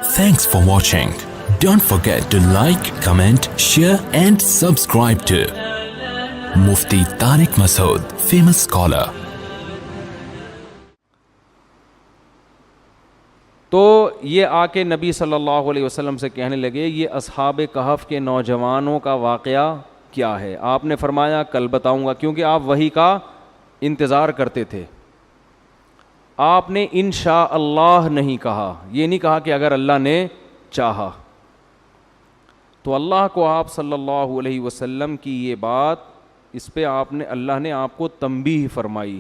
Thanks for watching. Don't forget to like, comment, share and subscribe to Mufti Tariq Masood, famous scholar. تو یہ آ کے نبی صلی اللہ علیہ وسلم سے کہنے لگے یہ اصحاب کہف کے نوجوانوں کا واقعہ کیا ہے؟ آپ نے فرمایا کل بتاؤں گا، کیونکہ آپ وحی کا انتظار کرتے تھے. آپ نے انشاء اللہ نہیں کہا، یہ نہیں کہا کہ اگر اللہ نے چاہا. تو اللہ کو آپ صلی اللہ علیہ وسلم کی یہ بات، اس پہ اللہ نے آپ کو تنبیہ فرمائی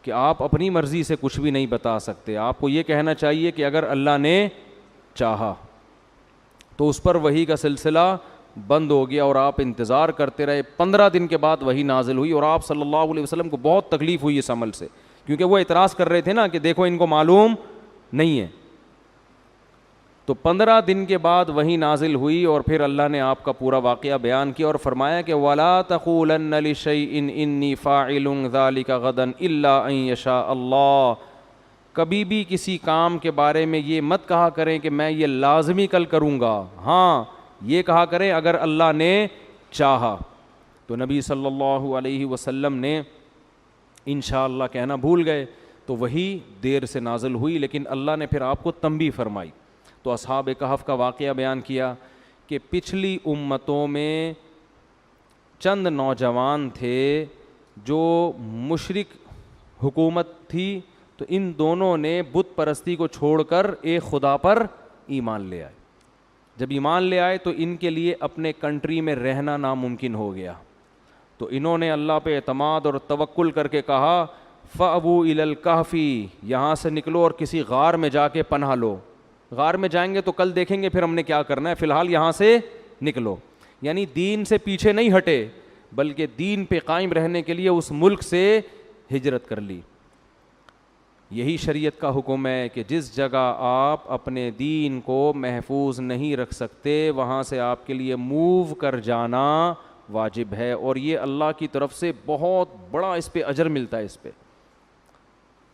کہ آپ اپنی مرضی سے کچھ بھی نہیں بتا سکتے. آپ کو یہ کہنا چاہیے کہ اگر اللہ نے چاہا. تو اس پر وحی کا سلسلہ بند ہو گیا اور آپ انتظار کرتے رہے. 15 دن کے بعد وحی نازل ہوئی اور آپ صلی اللہ علیہ وسلم کو بہت تکلیف ہوئی اس عمل سے، کیونکہ وہ اعتراض کر رہے تھے نا کہ دیکھو ان کو معلوم نہیں ہے. تو 15 دن کے بعد وحی نازل ہوئی اور پھر اللہ نے آپ کا پورا واقعہ بیان کیا اور فرمایا کہ وَلَا تَقُولَنَّ لِشَيْءٍ إِنِّي فَاعِلٌ ذَلِكَ غَدًا إِلَّا أَن يَشَاءَ اللَّهُ. کبھی بھی کسی کام کے بارے میں یہ مت کہا کریں کہ میں یہ لازمی کل کروں گا، ہاں یہ کہا کریں اگر اللہ نے چاہا. تو نبی صلی اللہ علیہ وسلم نے انشاءاللہ کہنا بھول گئے تو وہی دیر سے نازل ہوئی، لیکن اللہ نے پھر آپ کو تنبیہ فرمائی. تو اصحاب کہف کا واقعہ بیان کیا کہ پچھلی امتوں میں چند نوجوان تھے جو مشرک حکومت تھی، تو ان دونوں نے بت پرستی کو چھوڑ کر ایک خدا پر ایمان لے آئے. جب ایمان لے آئے تو ان کے لیے اپنے کنٹری میں رہنا ناممکن ہو گیا. تو انہوں نے اللہ پہ اعتماد اور توکل کر کے کہا فَأَوُوا إِلَى الْكَهْفِ، یہاں سے نکلو اور کسی غار میں جا کے پناہ لو. غار میں جائیں گے تو کل دیکھیں گے پھر ہم نے کیا کرنا ہے، فی الحال یہاں سے نکلو. یعنی دین سے پیچھے نہیں ہٹے بلکہ دین پہ قائم رہنے کے لیے اس ملک سے ہجرت کر لی. یہی شریعت کا حکم ہے کہ جس جگہ آپ اپنے دین کو محفوظ نہیں رکھ سکتے وہاں سے آپ کے لیے موو کر جانا واجب ہے، اور یہ اللہ کی طرف سے بہت بڑا اس پہ اجر ملتا ہے. اس پہ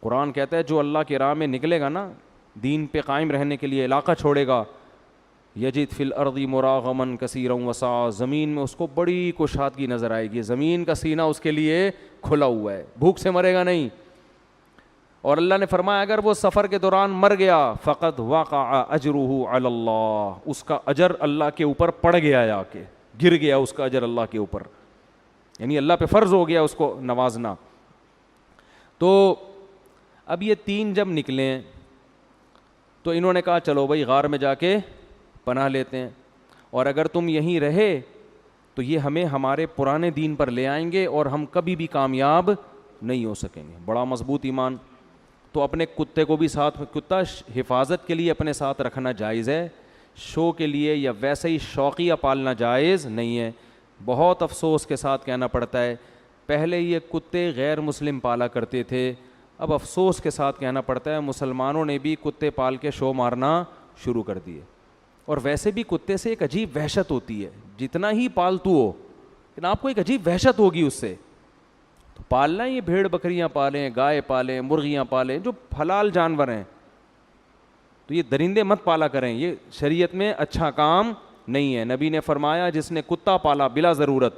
قرآن کہتا ہے جو اللہ کی راہ میں نکلے گا نا، دین پہ قائم رہنے کے لیے علاقہ چھوڑے گا، یجد فی الارض مراغما کثیرا وسعا، زمین میں اس کو بڑی کشادگی نظر آئے گی، زمین کا سینہ اس کے لیے کھلا ہوا ہے، بھوک سے مرے گا نہیں. اور اللہ نے فرمایا اگر وہ سفر کے دوران مر گیا فقد وقع اجرہ علی اللہ، اس کا اجر اللہ کے اوپر پڑ گیا، جا کے گر گیا اس کا اجر اللہ کے اوپر، یعنی اللہ پہ فرض ہو گیا اس کو نوازنا. تو اب یہ تین جب نکلے تو انہوں نے کہا چلو بھائی غار میں جا کے پناہ لیتے ہیں، اور اگر تم یہیں رہے تو یہ ہمیں ہمارے پرانے دین پر لے آئیں گے اور ہم کبھی بھی کامیاب نہیں ہو سکیں گے. بڑا مضبوط ایمان. تو اپنے کتے کو بھی ساتھ، کتا حفاظت کے لیے اپنے ساتھ رکھنا جائز ہے، شو کے لیے یا ویسے ہی شوقیہ پالنا جائز نہیں ہے. بہت افسوس کے ساتھ کہنا پڑتا ہے پہلے یہ کتے غیر مسلم پالا کرتے تھے، اب افسوس کے ساتھ کہنا پڑتا ہے مسلمانوں نے بھی کتے پال کے شو مارنا شروع کر دیے. اور ویسے بھی کتے سے ایک عجیب وحشت ہوتی ہے، جتنا ہی پالتو ہو لیکن آپ کو ایک عجیب وحشت ہوگی اس سے. تو پالنا یہ بھیڑ بکریاں پالیں، گائے پالیں، مرغیاں پالیں جو حلال جانور ہیں، تو یہ درندے مت پالا کریں، یہ شریعت میں اچھا کام نہیں ہے. نبی نے فرمایا جس نے کتا پالا بلا ضرورت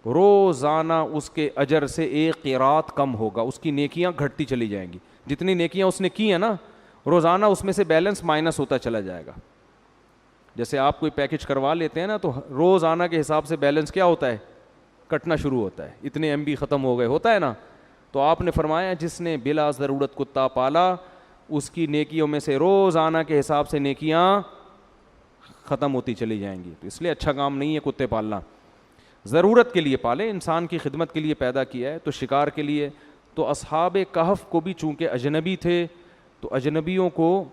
روزانہ اس کے اجر سے ایک قیرات کم ہوگا، اس کی نیکیاں گھٹتی چلی جائیں گی. جتنی نیکیاں اس نے کی ہیں نا روزانہ اس میں سے بیلنس مائنس ہوتا چلا جائے گا. جیسے آپ کوئی پیکج کروا لیتے ہیں نا تو روزانہ کے حساب سے بیلنس کیا ہوتا ہے، کٹنا شروع ہوتا ہے، اتنے ایم بی ختم ہو گئے، ہوتا ہے نا. تو آپ نے فرمایا جس نے بلا ضرورت کتا پالا اس کی نیکیوں میں سے روزانہ کے حساب سے نیکیاں ختم ہوتی چلی جائیں گی. تو اس لیے اچھا کام نہیں ہے کتے پالنا. ضرورت کے لیے پالے، انسان کی خدمت کے لیے پیدا کیا ہے، تو شکار کے لیے. تو اصحاب کہف کو بھی چونکہ اجنبی تھے تو اجنبیوں کو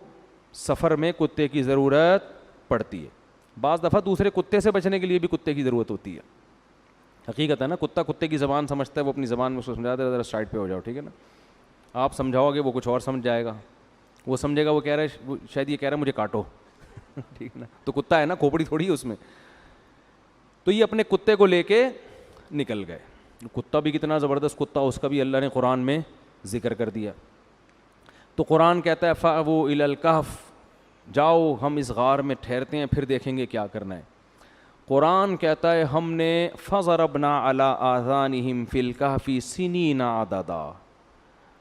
سفر میں کتے کی ضرورت پڑتی ہے. بعض دفعہ دوسرے کتے سے بچنے کے لیے بھی کتے کی ضرورت ہوتی ہے. حقیقت ہے نا، کتا کتے کی زبان سمجھتا ہے، وہ اپنی زبان میں اس کو سمجھاتا ہے ذرا سائڈ پہ ہو جاؤ، ٹھیک ہے نا. آپ سمجھاؤ گے وہ کچھ اور سمجھ جائے گا، وہ سمجھے گا وہ کہہ رہا ہے شاید یہ کہہ رہا ہے مجھے کاٹو ٹھیک ہے نا. تو کتا ہے نا، کھوپڑی تھوڑی ہے اس میں. تو یہ اپنے کتے کو لے کے نکل گئے. کتا بھی کتنا زبردست کتا، اس کا بھی اللہ نے قرآن میں ذکر کر دیا. تو قرآن کہتا ہے فَأَوُوا إِلَى الْكَهْفِ، جاؤ ہم اس غار میں ٹھہرتے ہیں پھر دیکھیں گے کیا کرنا ہے. قرآن کہتا ہے ہم نے فضربنا علی آذانہم فی الکہف سنین عددا,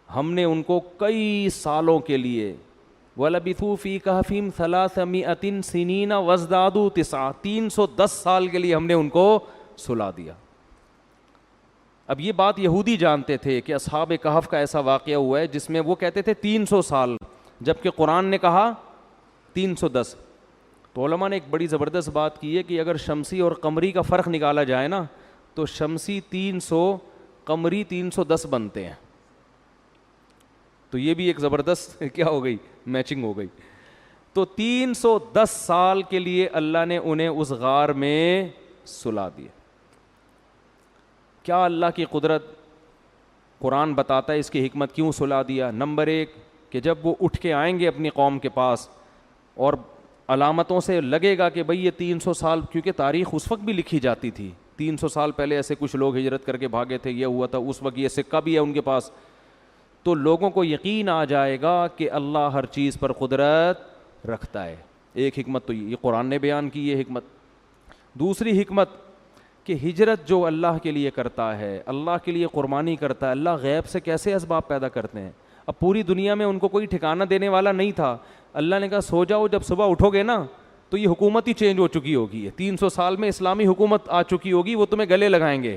ہم نے ان کو کئی سالوں کے لیے وَلَبِثُوا فِي كَهْفِهِمْ 300 سِنِينَ وَازْدَادُوا 9 310 سال کے لیے ہم نے ان کو سلا دیا. اب یہ بات یہودی جانتے تھے کہ اصحاب کہف کا ایسا واقعہ ہوا ہے جس میں وہ کہتے تھے 300 سال, جبکہ قرآن نے کہا 310. تو علماء نے ایک بڑی زبردست بات کی ہے کہ اگر شمسی اور قمری کا فرق نکالا جائے نا تو شمسی 300 قمری 310 بنتے ہیں. تو یہ بھی ایک زبردست کیا ہو گئی, میچنگ ہو گئی. تو 310 سال کے لیے اللہ نے انہیں اس غار میں سلا دیا. کیا اللہ کی قدرت قرآن بتاتا ہے اس کی حکمت کیوں سلا دیا. نمبر 1 کہ جب وہ اٹھ کے آئیں گے اپنی قوم کے پاس اور علامتوں سے لگے گا کہ بھئی یہ 300 سال, کیونکہ تاریخ اس وقت بھی لکھی جاتی تھی, 300 سال پہلے ایسے کچھ لوگ ہجرت کر کے بھاگے تھے, یہ ہوا تھا, اس وقت یہ سکہ بھی ہے ان کے پاس, تو لوگوں کو یقین آ جائے گا کہ اللہ ہر چیز پر قدرت رکھتا ہے. ایک حکمت تو یہ قرآن نے بیان کی, یہ حکمت. دوسری حکمت کہ ہجرت جو اللہ کے لیے کرتا ہے, اللہ کے لیے قربانی کرتا ہے, اللہ غیب سے کیسے اسباب پیدا کرتے ہیں. اب پوری دنیا میں ان کو کوئی ٹھکانہ دینے والا نہیں تھا, اللہ نے کہا سو جاؤ, جب صبح اٹھو گے نا تو یہ حکومت ہی چینج ہو چکی ہوگی, 300 سال میں اسلامی حکومت آ چکی ہوگی, وہ تمہیں گلے لگائیں گے,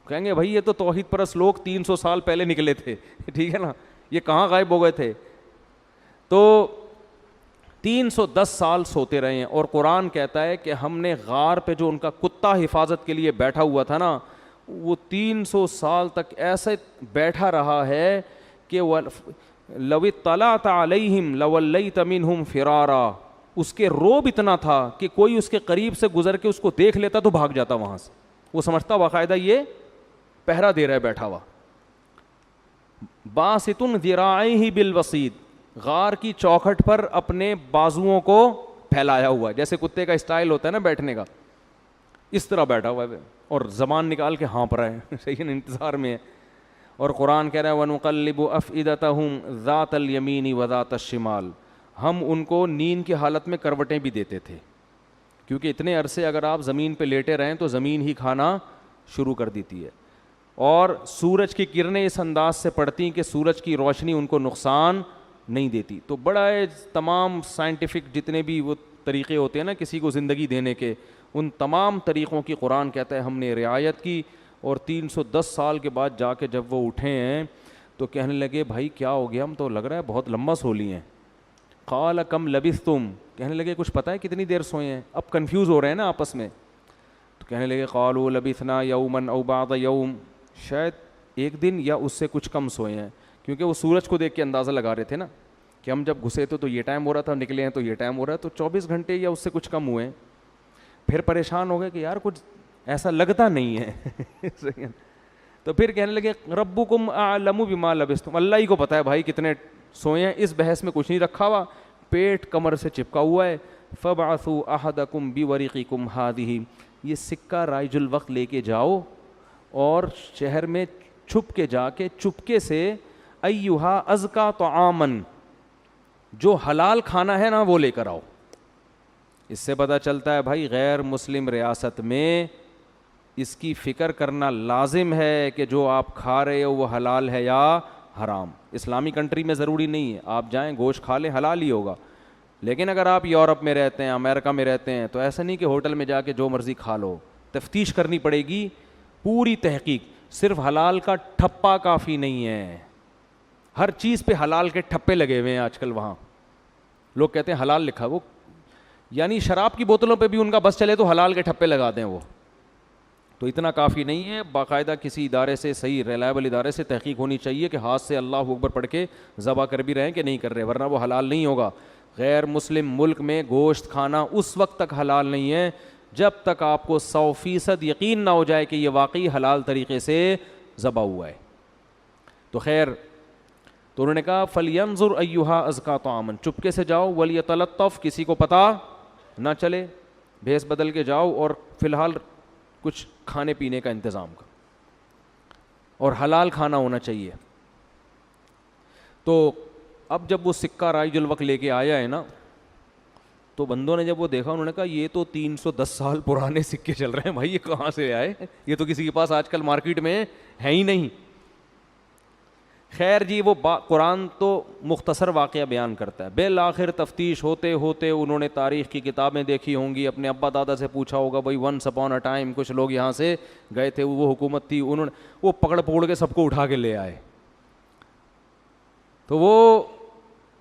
کہیں گے بھائی یہ تو توحید پرست لوگ 300 سال پہلے نکلے تھے, ٹھیک ہے نا, یہ کہاں غائب ہو گئے تھے. تو 310 سال سوتے رہے ہیں. اور قرآن کہتا ہے کہ ہم نے غار پہ جو ان کا کتا حفاظت کے لیے بیٹھا ہوا تھا نا, وہ 300 سال تک ایسے بیٹھا رہا ہے کہ لو اطلعت علیہم لولیت منہم فرارا, اس کے روب اتنا تھا کہ کوئی اس کے قریب سے گزر کے اس کو دیکھ لیتا تو بھاگ جاتا وہاں سے, وہ سمجھتا باقاعدہ یہ پہرا دے رہا ہے بیٹھا ہوا. باسطن ذراعیہ بالوسید, غار کی چوکھٹ پر اپنے بازوؤں کو پھیلایا ہوا ہے, جیسے کتے کا اسٹائل ہوتا ہے نا بیٹھنے کا, اس طرح بیٹھا ہوا ہے اور زبان نکال کے ہانپ رہا ہے, صحیح ہے, انتظار میں ہے. اور قرآن کہہ رہا ہے وَنُقَلِّبُ أَفْئِدَتَهُمْ ذَاتَ الْيَمِينِ وَذَاتَ الشِّمَالِ, ہم ان کو نیند کی حالت میں کروٹیں بھی دیتے تھے, کیونکہ اتنے عرصے اگر آپ زمین پہ لیٹے رہیں تو زمین ہی کھانا شروع کر دیتی ہے. اور سورج کی کرنیں اس انداز سے پڑتی کہ سورج کی روشنی ان کو نقصان نہیں دیتی. تو بڑا تمام سائنٹیفک جتنے بھی وہ طریقے ہوتے ہیں نا کسی کو زندگی دینے کے, ان تمام طریقوں کی قرآن کہتا ہے ہم نے رعایت کی. اور 310 سال کے بعد جا کے جب وہ اٹھے ہیں تو کہنے لگے بھائی کیا ہو گیا, ہم تو لگ رہا ہے بہت لمبا سو لیے ہیں. قال کم لبثتم, کہنے لگے کچھ پتہ ہے کتنی دیر سوئے ہیں, اب کنفیوز ہو رہے ہیں نا آپس میں. تو کہنے لگے قالوا لبثنا یوما او بعض یوم, شاید ایک دن یا اس سے کچھ کم سوئے ہیں, کیونکہ وہ سورج کو دیکھ کے اندازہ لگا رہے تھے نا کہ ہم جب گھسے تو یہ ٹائم ہو رہا تھا, نکلے ہیں تو یہ ٹائم ہو رہا ہے, تو 24 گھنٹے یا اس سے کچھ کم ہوئے ہیں. پھر پریشان ہو گئے کہ یار کچھ ایسا لگتا نہیں ہے. تو پھر کہنے لگے ربکم اعلم بما لبثتم, اللہ ہی کو پتہ ہے بھائی کتنے سوئے ہیں, اس بحث میں کچھ نہیں رکھا ہوا, پیٹ کمر سے چپکا ہوا ہے. فبعثوا احدکم بورقکم ہذہ, یہ سکہ رائج الوقت لے کے جاؤ اور شہر میں چھپ کے جا کے چپکے سے ایھا ازکا طعاما, جو حلال کھانا ہے نا وہ لے کر آؤ. اس سے پتہ چلتا ہے بھائی غیر مسلم ریاست میں اس کی فکر کرنا لازم ہے کہ جو آپ کھا رہے ہو وہ حلال ہے یا حرام. اسلامی کنٹری میں ضروری نہیں ہے آپ جائیں گوشت کھا لیں حلال ہی ہوگا, لیکن اگر آپ یورپ میں رہتے ہیں امریکہ میں رہتے ہیں تو ایسا نہیں کہ ہوٹل میں جا کے جو مرضی کھا لو, تفتیش کرنی پڑے گی, پوری تحقیق. صرف حلال کا ٹھپا کافی نہیں ہے, ہر چیز پہ حلال کے ٹھپے لگے ہوئے ہیں آج کل. وہاں لوگ کہتے ہیں حلال لکھا, وہ یعنی شراب کی بوتلوں پہ بھی ان کا بس چلے تو حلال کے ٹھپے لگا دیں وہ. تو اتنا کافی نہیں ہے, باقاعدہ کسی ادارے سے, صحیح ریلائبل ادارے سے تحقیق ہونی چاہیے کہ ہاتھ سے اللہ اکبر پڑھ کے ذبح کر بھی رہے ہیں کہ نہیں کر رہے, ورنہ وہ حلال نہیں ہوگا. غیر مسلم ملک میں گوشت کھانا اس وقت تک حلال نہیں ہے جب تک آپ کو 100% یقین نہ ہو جائے کہ یہ واقعی حلال طریقے سے ذبح ہوا ہے. تو خیر, تو انہوں نے کہا فَلْيَنْظُرْ أَيُّهَا أَزْكَىٰ طَعَامًا, چپکے سے جاؤ, وَلْيَتَلَطَّفْ, کسی کو پتہ نہ چلے, بھیس بدل کے جاؤ اور فی الحال کچھ کھانے پینے کا انتظام کر, اور حلال کھانا ہونا چاہیے. تو اب جب وہ سکہ رائج الوقت لے کے آیا ہے نا تو بندوں نے جب وہ دیکھا انہوں نے کہا یہ تو 310 سال پرانے سکے چل رہے ہیں بھائی، یہ کہاں سے آئے، یہ تو کسی کے پاس آج کل مارکیٹ میں ہے ہی نہیں۔ خیر جی، وہ قرآن تو مختصر واقعہ بیان کرتا ہے، بالآخر تفتیش ہوتے ہوتے انہوں نے تاریخ کی کتابیں دیکھی ہوں گی، اپنے ابا دادا سے پوچھا ہوگا بھائی ونس اپون اے ٹائم کچھ لوگ یہاں سے گئے تھے، وہ حکومت تھی، انہوں نے وہ پکڑ پکڑ کے سب کو اٹھا کے لے آئے۔ تو وہ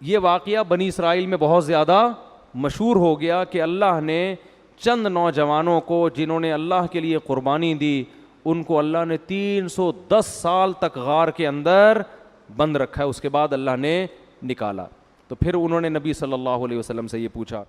یہ واقعہ بنی اسرائیل میں بہت زیادہ مشہور ہو گیا کہ اللہ نے چند نوجوانوں کو جنہوں نے اللہ کے لیے قربانی دی، ان کو اللہ نے 310 سال تک غار کے اندر بند رکھا ہے، اس کے بعد اللہ نے نکالا۔ تو پھر انہوں نے نبی صلی اللہ علیہ وسلم سے یہ پوچھا